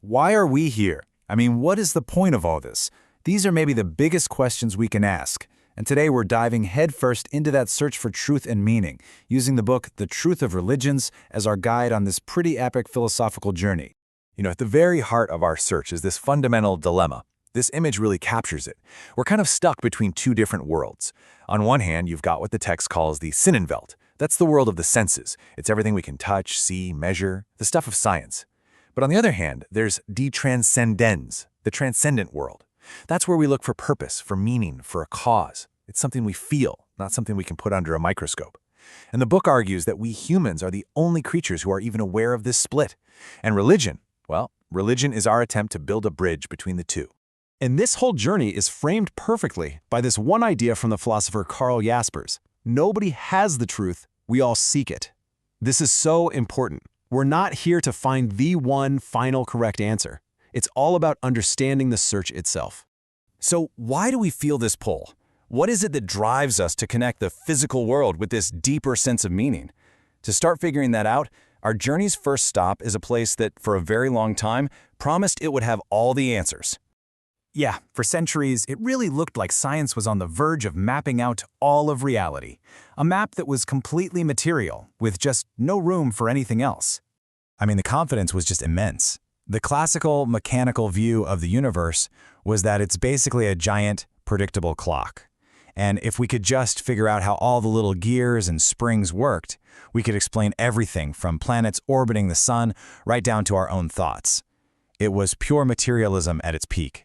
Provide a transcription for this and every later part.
Why are we here? I mean, what is the point of all this? These are maybe the biggest questions we can ask. And today we're diving headfirst into that search for truth and meaning, using the book The Truth of Religions as our guide on this pretty epic philosophical journey. At the very heart of our search is this fundamental dilemma. This image really captures it. We're kind of stuck between two different worlds. On one hand, you've got what the text calls the Sinnenwelt. That's the world of the senses. It's everything we can touch, see, measure, the stuff of science. But on the other hand, there's die transcends, the transcendent world. That's where we look for purpose, for meaning, for a cause. It's something we feel, not something we can put under a microscope. And the book argues that we humans are the only creatures who are even aware of this split. And religion, well, religion is our attempt to build a bridge between the two. And this whole journey is framed perfectly by this one idea from the philosopher Karl Jaspers. Nobody has the truth, we all seek it. This is so important. We're not here to find the one final correct answer. It's all about understanding the search itself. So why do we feel this pull? What is it that drives us to connect the physical world with this deeper sense of meaning? To start figuring that out, our journey's first stop is a place that, for a very long time, promised it would have all the answers. Yeah, for centuries, it really looked like science was on the verge of mapping out all of reality. A map that was completely material, with just no room for anything else. I mean, the confidence was just immense. The classical mechanical view of the universe was that it's basically a giant, predictable clock. And if we could just figure out how all the little gears and springs worked, we could explain everything from planets orbiting the sun right down to our own thoughts. It was pure materialism at its peak.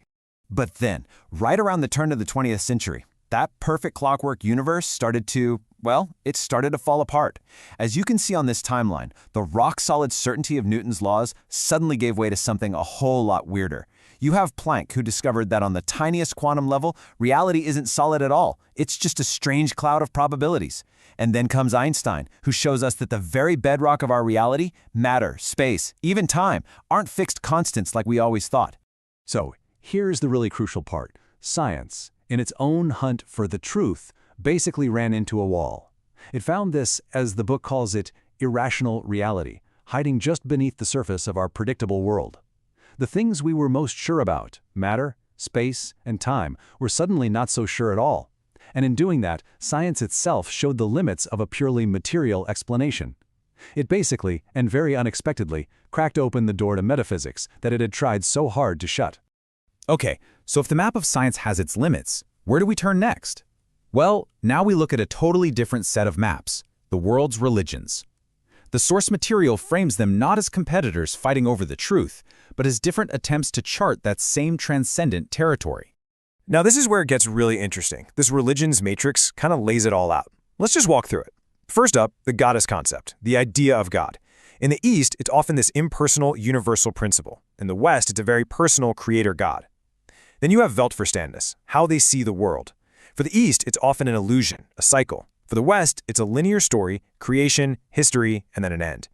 But then, right around the turn of the 20th century, that perfect clockwork universe started to fall apart. As you can see on this timeline, the rock-solid certainty of Newton's laws suddenly gave way to something a whole lot weirder. You have Planck, who discovered that on the tiniest quantum level, reality isn't solid at all. It's just a strange cloud of probabilities. And then comes Einstein, who shows us that the very bedrock of our reality, matter, space, even time, aren't fixed constants like we always thought. So, here's the really crucial part. Science, in its own hunt for the truth, basically ran into a wall. It found this, as the book calls it, irrational reality, hiding just beneath the surface of our predictable world. The things we were most sure about, matter, space, and time, were suddenly not so sure at all. And in doing that, science itself showed the limits of a purely material explanation. It basically, and very unexpectedly, cracked open the door to metaphysics that it had tried so hard to shut. Okay, so if the map of science has its limits, where do we turn next? Well, now we look at a totally different set of maps, the world's religions. The source material frames them not as competitors fighting over the truth, but as different attempts to chart that same transcendent territory. Now this is where it gets really interesting. This religions matrix kind of lays it all out. Let's just walk through it. First up, the goddess concept, the idea of God. In the East, it's often this impersonal, universal principle. In the West, it's a very personal creator God. Then you have Weltverständnis, how they see the world. For the East, it's often an illusion, a cycle. For the West, it's a linear story, creation, history, and then an end.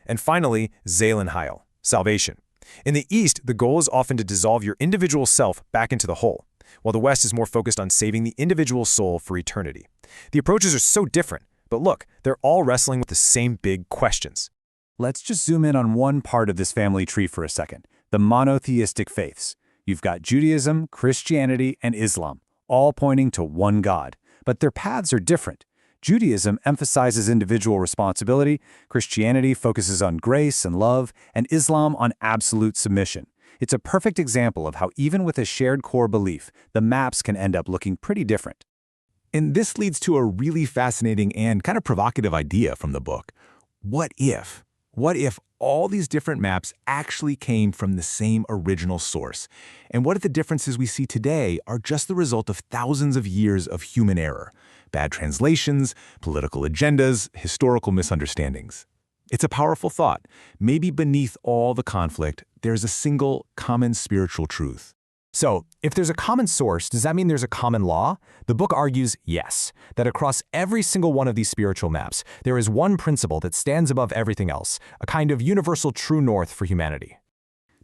And finally, Seelenheil, salvation. In the East, the goal is often to dissolve your individual self back into the whole, while the West is more focused on saving the individual soul for eternity. The approaches are so different, but look, they're all wrestling with the same big questions. Let's just zoom in on one part of this family tree for a second, the monotheistic faiths. You've got Judaism, Christianity, and Islam, all pointing to one God, but their paths are different. Judaism emphasizes individual responsibility, Christianity focuses on grace and love, and Islam on absolute submission. It's a perfect example of how even with a shared core belief, the maps can end up looking pretty different. And this leads to a really fascinating and kind of provocative idea from the book. What if? What if all these different maps actually came from the same original source? And what if the differences we see today are just the result of thousands of years of human error? Bad translations, political agendas, historical misunderstandings. It's a powerful thought. Maybe beneath all the conflict, there's a single common spiritual truth. So, if there's a common source, does that mean there's a common law? The book argues yes, that across every single one of these spiritual maps, there is one principle that stands above everything else, a kind of universal true north for humanity.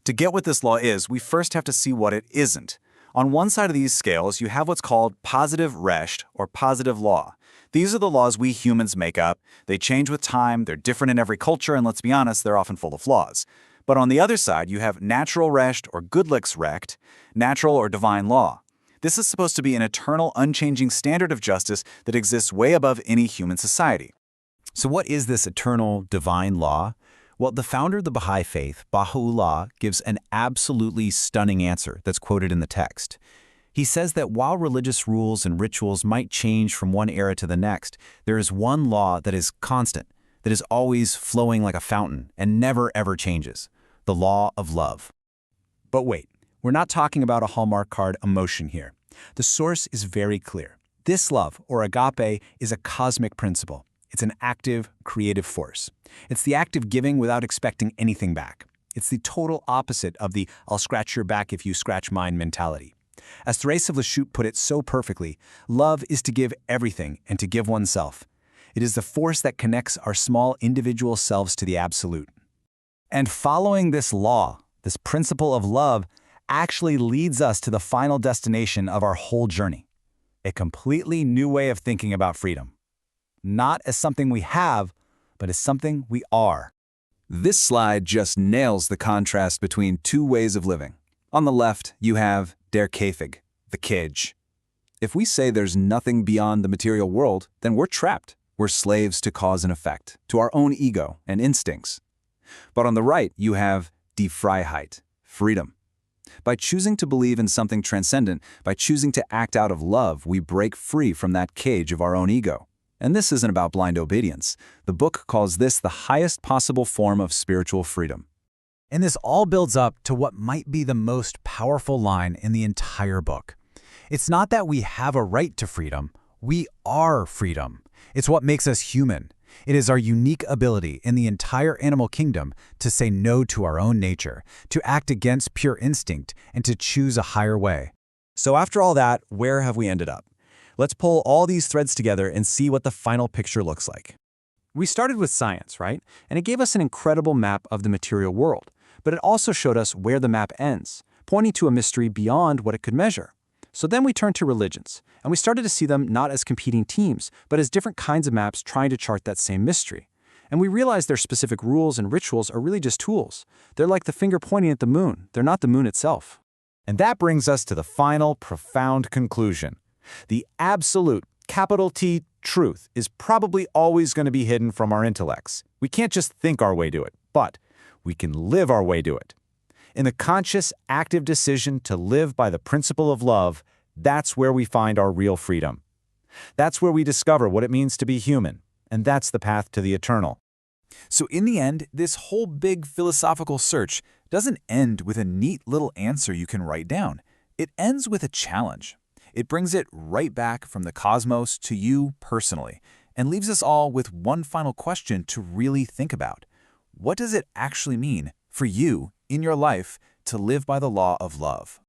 To get what this law is, we first have to see what it isn't. On one side of these scales, you have what's called positive recht, or positive law. These are the laws we humans make up. They change with time, they're different in every culture, and let's be honest, they're often full of flaws. But on the other side, you have natural recht or Goodlick's recht, natural or divine law. This is supposed to be an eternal, unchanging standard of justice that exists way above any human society. So what is this eternal divine law? Well, the founder of the Baha'i faith, Baha'u'llah, gives an absolutely stunning answer that's quoted in the text. He says that while religious rules and rituals might change from one era to the next, there is one law that is constant, that is always flowing like a fountain and never ever changes: the law of love. But wait, we're not talking about a Hallmark card emotion here. The source is very clear. This love, or agape, is a cosmic principle. It's an active, creative force. It's the act of giving without expecting anything back. It's the total opposite of the "I'll scratch your back if you scratch mine" mentality. As Therese of Lisieux put it so perfectly, love is to give everything and to give oneself. It is the force that connects our small individual selves to the absolute. And following this law, this principle of love, actually leads us to the final destination of our whole journey: a completely new way of thinking about freedom. Not as something we have, but as something we are. This slide just nails the contrast between two ways of living. On the left, you have der Käfig, the cage. If we say there's nothing beyond the material world, then we're trapped. We're slaves to cause and effect, to our own ego and instincts. But on the right, you have die Freiheit, freedom. By choosing to believe in something transcendent, by choosing to act out of love, we break free from that cage of our own ego. And this isn't about blind obedience. The book calls this the highest possible form of spiritual freedom. And this all builds up to what might be the most powerful line in the entire book. It's not that we have a right to freedom, we are freedom. It's what makes us human. It is our unique ability in the entire animal kingdom to say no to our own nature, to act against pure instinct, and to choose a higher way. So after all that, where have we ended up? Let's pull all these threads together and see what the final picture looks like. We started with science, right? And it gave us an incredible map of the material world, but it also showed us where the map ends, pointing to a mystery beyond what it could measure. So then we turned to religions, and we started to see them not as competing teams, but as different kinds of maps trying to chart that same mystery. And we realized their specific rules and rituals are really just tools. They're like the finger pointing at the moon. They're not the moon itself. And that brings us to the final, profound conclusion. The absolute, capital T, truth is probably always going to be hidden from our intellects. We can't just think our way to it, but we can live our way to it. In the conscious, active decision to live by the principle of love, that's where we find our real freedom. That's where we discover what it means to be human, and that's the path to the eternal. So in the end, this whole big philosophical search doesn't end with a neat little answer you can write down. It ends with a challenge. It brings it right back from the cosmos to you personally, and leaves us all with one final question to really think about. What does it actually mean for you in your life to live by the law of love?